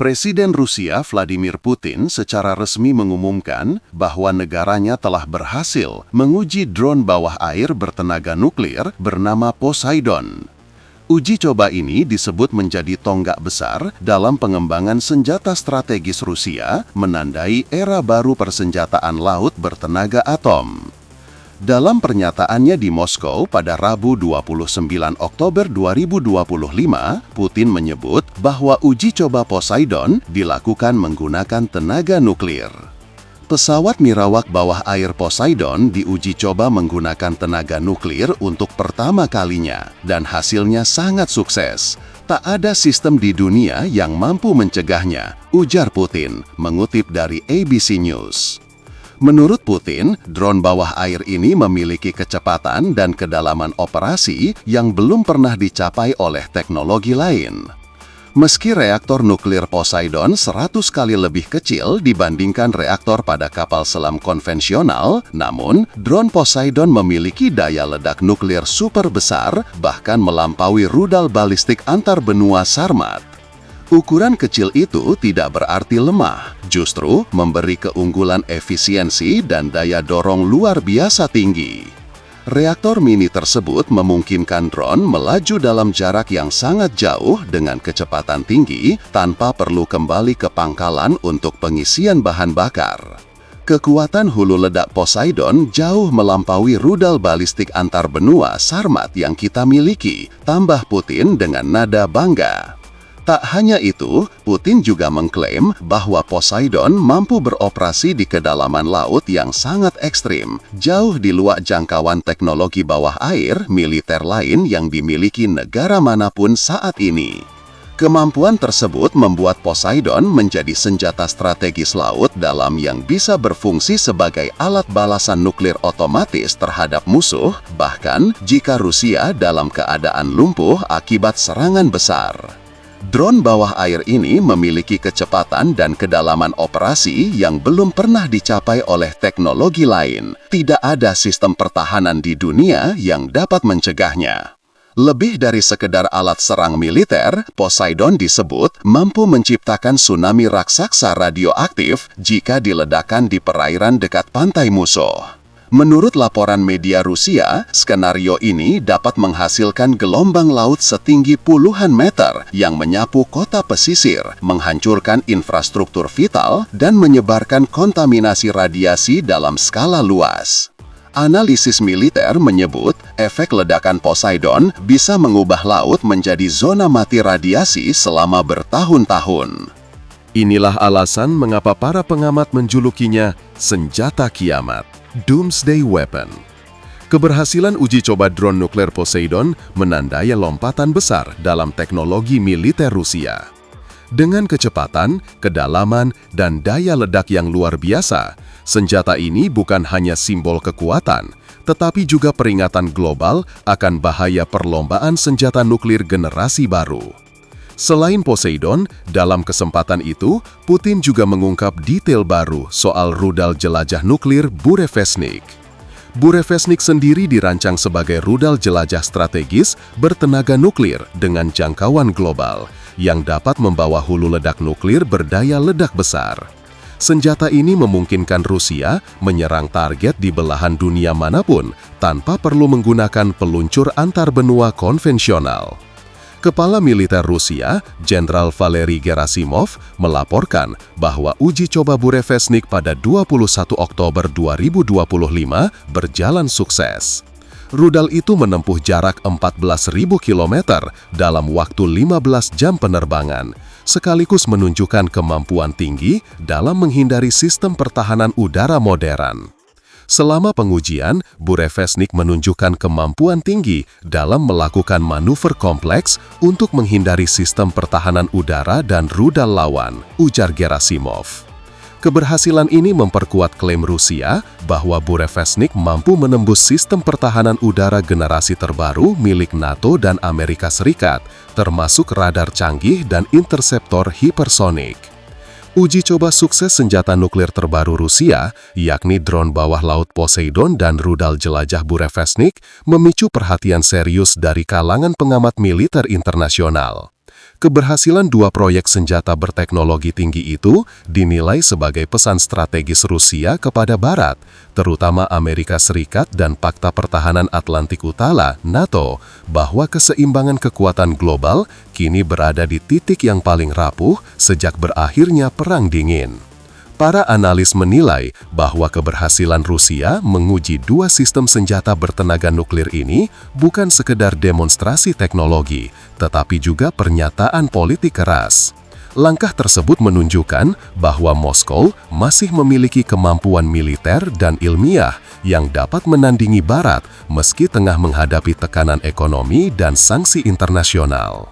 Presiden Rusia Vladimir Putin secara resmi mengumumkan bahwa negaranya telah berhasil menguji drone bawah air bertenaga nuklir bernama Poseidon. Uji coba ini disebut menjadi tonggak besar dalam pengembangan senjata strategis Rusia, menandai era baru persenjataan laut bertenaga atom. Dalam pernyataannya di Moskow pada Rabu 29 Oktober 2025, Putin menyebut bahwa uji coba Poseidon dilakukan menggunakan tenaga nuklir. Pesawat nirawak bawah air Poseidon diuji coba menggunakan tenaga nuklir untuk pertama kalinya, dan hasilnya sangat sukses. Tak ada sistem di dunia yang mampu mencegahnya, ujar Putin, mengutip dari ABC News. Menurut Putin, drone bawah air ini memiliki kecepatan dan kedalaman operasi yang belum pernah dicapai oleh teknologi lain. Meski reaktor nuklir Poseidon 100 kali lebih kecil dibandingkan reaktor pada kapal selam konvensional, namun drone Poseidon memiliki daya ledak nuklir super besar, bahkan melampaui rudal balistik antar benua Sarmat. Ukuran kecil itu tidak berarti lemah, justru memberi keunggulan efisiensi dan daya dorong luar biasa tinggi. Reaktor mini tersebut memungkinkan drone melaju dalam jarak yang sangat jauh dengan kecepatan tinggi tanpa perlu kembali ke pangkalan untuk pengisian bahan bakar. Kekuatan hulu ledak Poseidon jauh melampaui rudal balistik antar benua Sarmat yang kita miliki, tambah Putin dengan nada bangga. Tak hanya itu, Putin juga mengklaim bahwa Poseidon mampu beroperasi di kedalaman laut yang sangat ekstrim, jauh di luar jangkauan teknologi bawah air militer lain yang dimiliki negara manapun saat ini. Kemampuan tersebut membuat Poseidon menjadi senjata strategis laut dalam yang bisa berfungsi sebagai alat balasan nuklir otomatis terhadap musuh, bahkan jika Rusia dalam keadaan lumpuh akibat serangan besar. Drone bawah air ini memiliki kecepatan dan kedalaman operasi yang belum pernah dicapai oleh teknologi lain. Tidak ada sistem pertahanan di dunia yang dapat mencegahnya. Lebih dari sekedar alat serang militer, Poseidon disebut mampu menciptakan tsunami raksasa radioaktif jika diledakkan di perairan dekat pantai musuh. Menurut laporan media Rusia, skenario ini dapat menghasilkan gelombang laut setinggi puluhan meter yang menyapu kota pesisir, menghancurkan infrastruktur vital, dan menyebarkan kontaminasi radiasi dalam skala luas. Analisis militer menyebut efek ledakan Poseidon bisa mengubah laut menjadi zona mati radiasi selama bertahun-tahun. Inilah alasan mengapa para pengamat menjulukinya senjata kiamat. Doomsday Weapon. Keberhasilan uji coba drone nuklir Poseidon menandai lompatan besar dalam teknologi militer Rusia. Dengan kecepatan, kedalaman, dan daya ledak yang luar biasa, senjata ini bukan hanya simbol kekuatan, tetapi juga peringatan global akan bahaya perlombaan senjata nuklir generasi baru. Selain Poseidon, dalam kesempatan itu, Putin juga mengungkap detail baru soal rudal jelajah nuklir Burevestnik. Burevestnik sendiri dirancang sebagai rudal jelajah strategis bertenaga nuklir dengan jangkauan global, yang dapat membawa hulu ledak nuklir berdaya ledak besar. Senjata ini memungkinkan Rusia menyerang target di belahan dunia manapun tanpa perlu menggunakan peluncur antar benua konvensional. Kepala Militer Rusia, Jenderal Valery Gerasimov, melaporkan bahwa uji coba Burevestnik pada 21 Oktober 2025 berjalan sukses. Rudal itu menempuh jarak 14.000 km dalam waktu 15 jam penerbangan, sekaligus menunjukkan kemampuan tinggi dalam menghindari sistem pertahanan udara modern. Selama pengujian, Burevestnik menunjukkan kemampuan tinggi dalam melakukan manuver kompleks untuk menghindari sistem pertahanan udara dan rudal lawan, ujar Gerasimov. Keberhasilan ini memperkuat klaim Rusia bahwa Burevestnik mampu menembus sistem pertahanan udara generasi terbaru milik NATO dan Amerika Serikat, termasuk radar canggih dan interseptor hipersonik. Uji coba sukses senjata nuklir terbaru Rusia, yakni drone bawah laut Poseidon dan rudal jelajah Burevestnik, memicu perhatian serius dari kalangan pengamat militer internasional. Keberhasilan dua proyek senjata berteknologi tinggi itu dinilai sebagai pesan strategis Rusia kepada Barat, terutama Amerika Serikat dan Pakta Pertahanan Atlantik Utara (NATO), bahwa keseimbangan kekuatan global kini berada di titik yang paling rapuh sejak berakhirnya Perang Dingin. Para analis menilai bahwa keberhasilan Rusia menguji dua sistem senjata bertenaga nuklir ini bukan sekedar demonstrasi teknologi, tetapi juga pernyataan politik keras. Langkah tersebut menunjukkan bahwa Moskow masih memiliki kemampuan militer dan ilmiah yang dapat menandingi Barat meski tengah menghadapi tekanan ekonomi dan sanksi internasional.